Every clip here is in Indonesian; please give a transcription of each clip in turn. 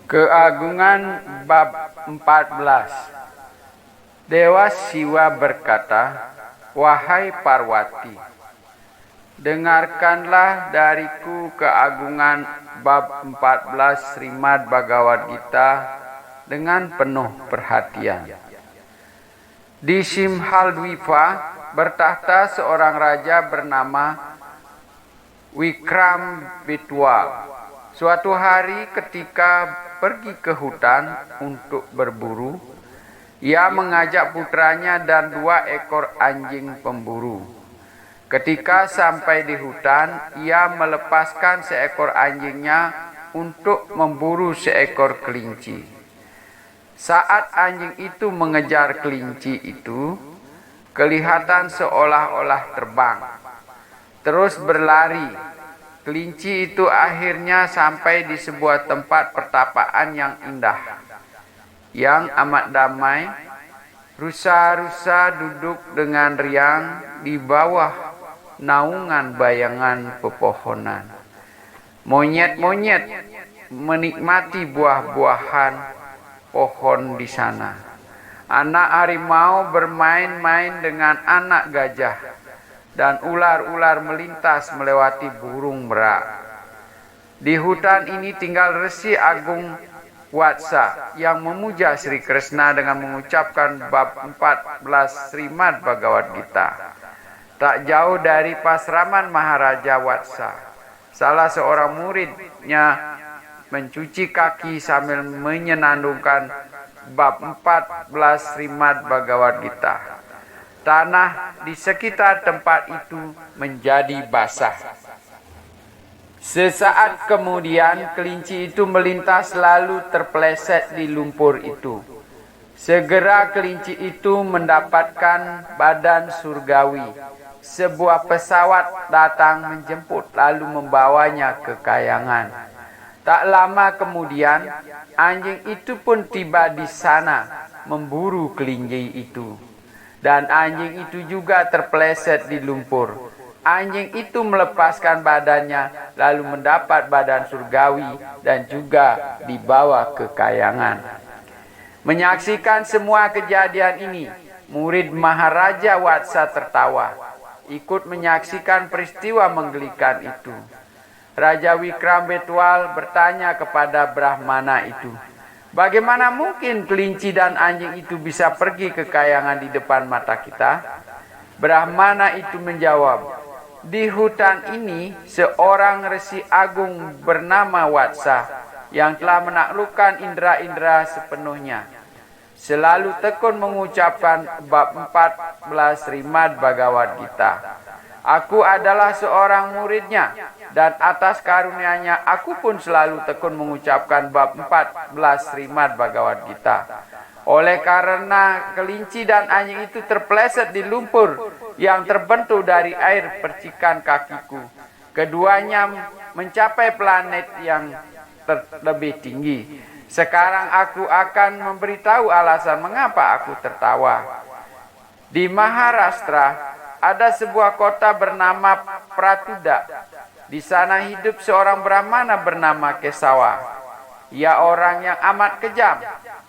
Keagungan bab 14. Dewa Siwa berkata, "Wahai Parwati, dengarkanlah dariku keagungan bab 14 Srimad Bhagavad Gita dengan penuh perhatian. Di Simhaldwipa bertahta seorang raja bernama Vikrambetwal. Suatu hari ketika pergi ke hutan untuk berburu, ia mengajak putranya dan 2 ekor anjing pemburu. Ketika sampai di hutan, ia melepaskan seekor anjingnya untuk memburu seekor kelinci. Saat anjing itu mengejar kelinci itu, kelihatan seolah-olah terbang, terus berlari. Kelinci itu akhirnya sampai di sebuah tempat pertapaan yang indah, yang amat damai. Rusa-rusa duduk dengan riang di bawah naungan bayangan pepohonan. Monyet-monyet menikmati buah-buahan pohon di sana. Anak harimau bermain-main dengan anak gajah, dan ular-ular melintas melewati burung merak. Di hutan ini tinggal Resi Agung Watsa yang memuja Sri Krishna dengan mengucapkan bab 14 Srimad Bhagavad Gita. Tak jauh dari pasraman Maharaja Watsa, salah seorang muridnya mencuci kaki sambil menyenandungkan bab 14 Srimad Bhagavad Gita. Tanah di sekitar tempat itu menjadi basah. Sesaat kemudian kelinci itu melintas lalu terpeleset di lumpur itu. Segera kelinci itu mendapatkan badan surgawi. Sebuah pesawat datang menjemput lalu membawanya ke kayangan. Tak lama kemudian anjing itu pun tiba di sana memburu kelinci itu. Dan anjing itu juga terpeleset di lumpur. Anjing itu melepaskan badannya lalu mendapat badan surgawi dan juga dibawa ke kayangan. Menyaksikan semua kejadian ini, murid Maharaja Watsa tertawa, ikut menyaksikan peristiwa menggelikan itu. Raja Vikrambetwal bertanya kepada Brahmana itu, "Bagaimana mungkin kelinci dan anjing itu bisa pergi ke kayangan di depan mata kita?" Brahmana itu menjawab, "Di hutan ini seorang Resi Agung bernama Watsa yang telah menaklukkan indera-indera sepenuhnya, selalu tekun mengucapkan bab 14 Srimad Bhagavad Gita. Aku adalah seorang muridnya, dan atas karunia-Nya aku pun selalu tekun mengucapkan bab 14 Srimad Bhagavad Gita. Oleh karena kelinci dan anjing itu terpeleset di lumpur yang terbentuk dari air percikan kakiku, keduanya mencapai planet yang lebih tinggi. Sekarang aku akan memberitahu alasan mengapa aku tertawa. Di Maharashtra ada sebuah kota bernama Pratuda. Di sana hidup seorang Brahmana bernama Kesawa. Ia orang yang amat kejam.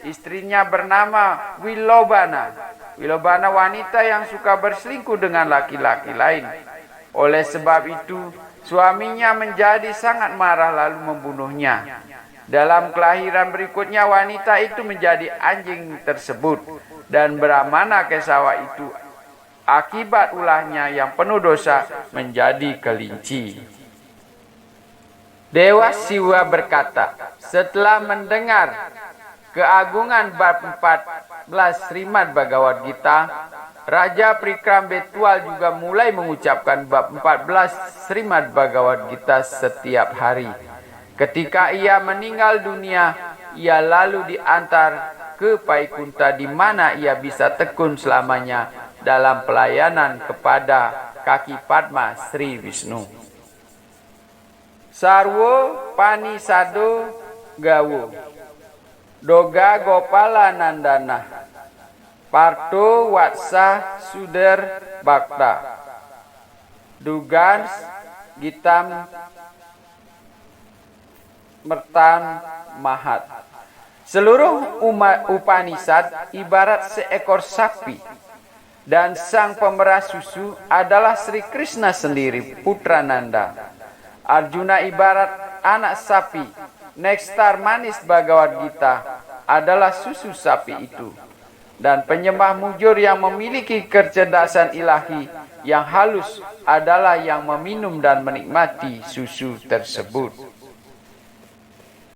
Istrinya bernama Wilobana. Wilobana wanita yang suka berselingkuh dengan laki-laki lain. Oleh sebab itu, suaminya menjadi sangat marah lalu membunuhnya. Dalam kelahiran berikutnya wanita itu menjadi anjing tersebut, dan Brahmana Kesawa itu akibat ulahnya yang penuh dosa menjadi kelinci." Dewa Siwa berkata, setelah mendengar keagungan bab 14 Srimad Bhagavad Gita, Raja Vikrambetwal juga mulai mengucapkan bab 14 Srimad Bhagavad Gita setiap hari. Ketika ia meninggal dunia, ia lalu diantar ke Vaikunta di mana ia bisa tekun selamanya dalam pelayanan kepada kaki Padma Sri Vishnu. Sarwo Panisado Gawo Doga Gopala Nandana Parto Watsa Suder Bhakta Dugans Gitam Mertan Mahat. Seluruh umat Upanishad ibarat seekor sapi, dan sang pemerah susu adalah Sri Krishna sendiri, putra Nanda. Arjuna ibarat anak sapi, nekstar manis Bhagavad Gita adalah susu sapi itu. Dan penyembah mujur yang memiliki kecerdasan ilahi yang halus adalah yang meminum dan menikmati susu tersebut.